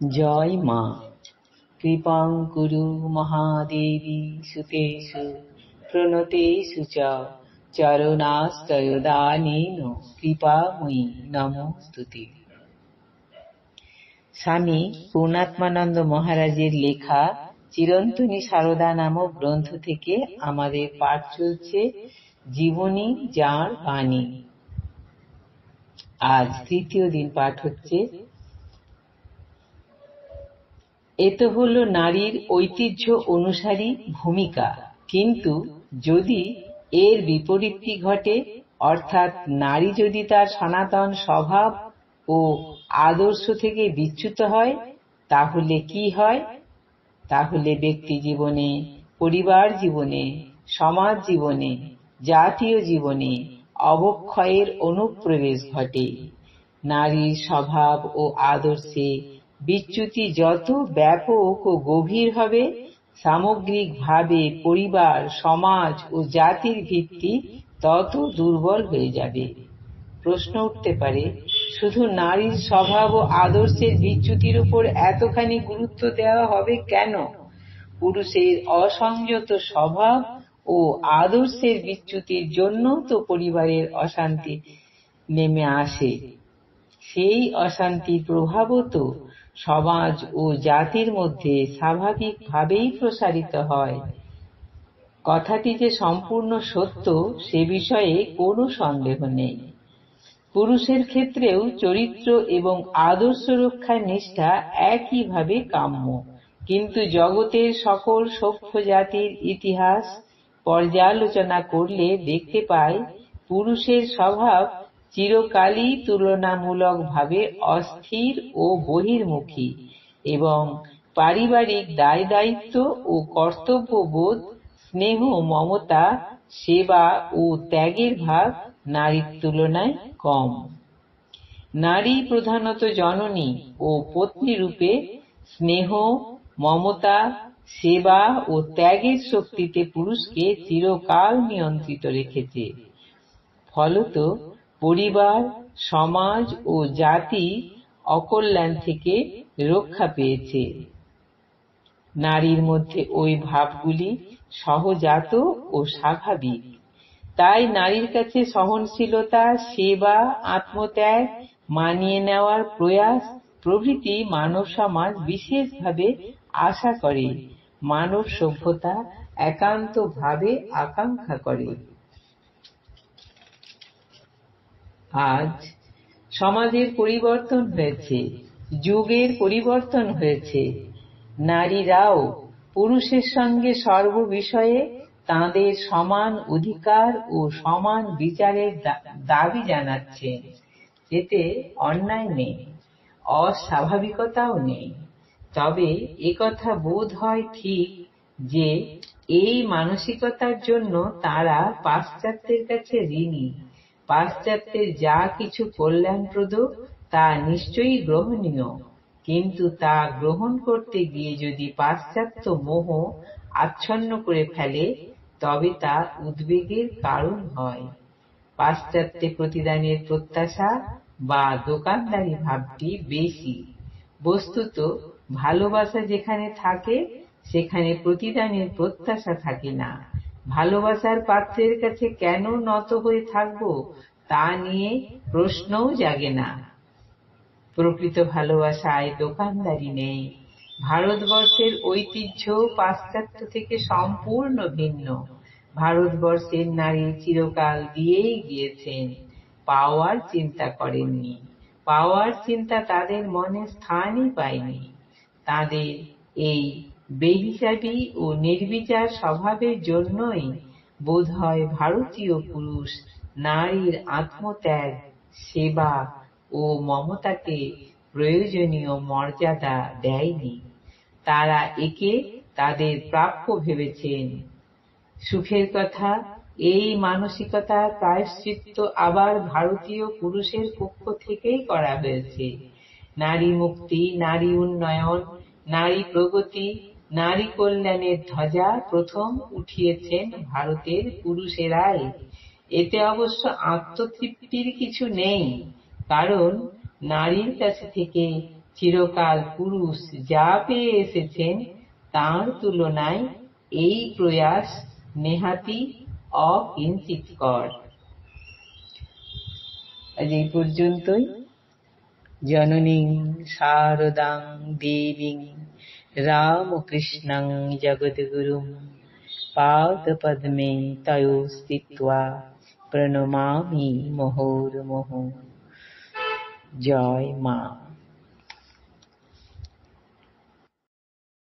জয় মা। কৃপাং কুরু মহাদেবী সুতেষু প্রণতেষু চ চরণাস্তয়দানেন কৃপাময়ী নমোস্তুতে। স্বামী পূর্ণাত্মানন্দ মহারাজের লেখা চিরন্তনী সারদা নামক গ্রন্থ থেকে আমাদের পাঠ চলছে জীবনী যাঁর বাণী। আজ তৃতীয় দিন পাঠ হচ্ছে। এ তো হল নারীর ঐতিহ্য অনুসারী ভূমিকা, কিন্তু যদি এর বিপরীতটি ঘটে, অর্থাৎ নারী যদি তার সনাতন স্বভাব ও আদর্শ থেকে বিচ্যুত হয়, তাহলে কি হয়? তাহলে ব্যক্তি জীবনে, পরিবার জীবনে, সমাজ জীবনে, জাতীয় জীবনে অবক্ষয়ের অনুপ্রবেশ ঘটে। নারীর স্বভাব ও আদর্শে বিচ্যুতি যত ব্যাপক ও গভীর হবে, সামগ্রিকভাবে পরিবার, সমাজ ও জাতির ভিত্তি তত দুর্বল হয়ে যাবে। প্রশ্ন উঠতে পারে, শুধু নারীর স্বভাব ও আদর্শের বিচ্যুতির উপর এতখানি গুরুত্ব দেওয়া হবে কেন? পুরুষের অসংযত স্বভাব ও আদর্শের বিচ্যুতির জন্য তো পরিবারের অশান্তি নেমে আসে। সেই অশান্তির প্রভাবও তো সমাজ ও জাতির মধ্যে স্বাভাবিকভাবেই প্রসারিত হয়। কথাটি যে সম্পূর্ণ সত্য সে বিষয়ে কোনো সন্দেহ নেই। পুরুষের ক্ষেত্রেও চরিত্র এবং আদর্শ রক্ষার নিষ্ঠা একইভাবে কাম্য, কিন্তু জগতের সকল সভ্য জাতির ইতিহাস পর্যালোচনা করলে দেখতে পাই, পুরুষের স্বভাব চিরকালই তুলনামূলকভাবে অস্থির ও বহির্মুখী, এবং পারিবারিক দায় দায়িত্ব ও কর্তব্যবোধ, স্নেহ, মমতা, সেবা ও ত্যাগের ভাগ নারীর তুলনায় কম। নারী প্রধানত জননী ও পত্নী রূপে স্নেহ, মমতা, সেবা ও ত্যাগের শক্তিতে পুরুষকে চিরকাল নিয়ন্ত্রিত রেখেছে। ফলত পরিবার, সমাজ ও জাতি অকল্যাণ থেকে রক্ষা পেয়েছে। নারীর মধ্যে ওই ভাবগুলি সহজাত ও স্বাভাবিক। তাই নারীর কাছে সহনশীলতা, সেবা, আত্মত্যাগ, মানিয়ে নেওয়ার প্রয়াস প্রভৃতি মানব সমাজ বিশেষভাবে আশা করে, মানব সভ্যতা একান্তভাবে আকাঙ্ক্ষা করে। আজ সমাজের পরিবর্তন হয়েছে, যুগের পরিবর্তন হয়েছে। নারীরাও পুরুষের সঙ্গে সর্ববিষয়ে তাঁদের সমান অধিকার ও সমান বিচারের দাবি জানাচ্ছেন। এতে অন্যায় নেই, অস্বাভাবিকতাও নেই। তবে একথা বোধ হয় ঠিক যে এই মানসিকতার জন্য তারা পাশ্চাত্যের কাছে ঋণী। পাশ্চাত্যের যা কিছু কল্যাণপ্রদ তা নিশ্চয়ই গ্রহণীয়, কিন্তু তা গ্রহণ করতে গিয়ে যদি পাশ্চাত্য মোহ আচ্ছন্ন করে ফেলে, তবে তা উদ্বেগের কারণ হয়। পাশ্চাত্যে প্রতিদানের প্রত্যাশা বা দোকানদারি ভাবটি বেশি। বস্তুত ভালোবাসা যেখানে থাকে সেখানে প্রতিদানের প্রত্যাশা থাকে না। ভালোবাসার পাত্রের কাছে কেন নত হয়ে থাকব তা নিয়ে প্রশ্নও জাগে না। প্রকৃত ভালোবাসায় দোকানদারি নেই। ভারতবর্ষের ঐতিহ্য পাশ্চাত্য থেকে সম্পূর্ণ ভিন্ন। ভারতবর্ষের নারী চিরকাল দিয়েই গিয়েছেন, পাওয়ার চিন্তা করেননি। পাওয়ার চিন্তা তাদের মনে স্থানই পায়নি। তাদের এই বেহিসাবি ও নির্বিচার স্বভাবের জন্যই বোধহয় ভারতীয় পুরুষ নারীর আত্মত্যাগ, সেবা ও মমতাকে প্রয়োজনীয় মর্যাদা দেয়নি। তারা একে তাদের প্রাপ্য ভেবেছেন। সুখের কথা, এই মানসিকতার প্রায়শ্চিত্ত আবার ভারতীয় পুরুষের পক্ষ থেকেই করা হয়েছে। নারী মুক্তি, নারী উন্নয়ন, নারী প্রগতি, নারী কল্যাণের ধ্বজা প্রথম উঠিয়েছেন ভারতের পুরুষেরাই। এতে অবশ্য আত্মতৃপ্তির কিছু নেই, কারণ নারীর কাছে থেকে চিরকাল পুরুষ যা পেয়ে এসেছেন তার তুলনায় এই প্রয়াস নেহাতি অকিঞ্চিৎকর। আজ এই পর্যন্তই। জননীং শারদাং দেবীং রামকৃষ্ণং জগদ্গুরুং পাদপদ্মে তয়ো স্থিত্বা প্রণমামি মুহুর্মুহুঃ। জয় মা।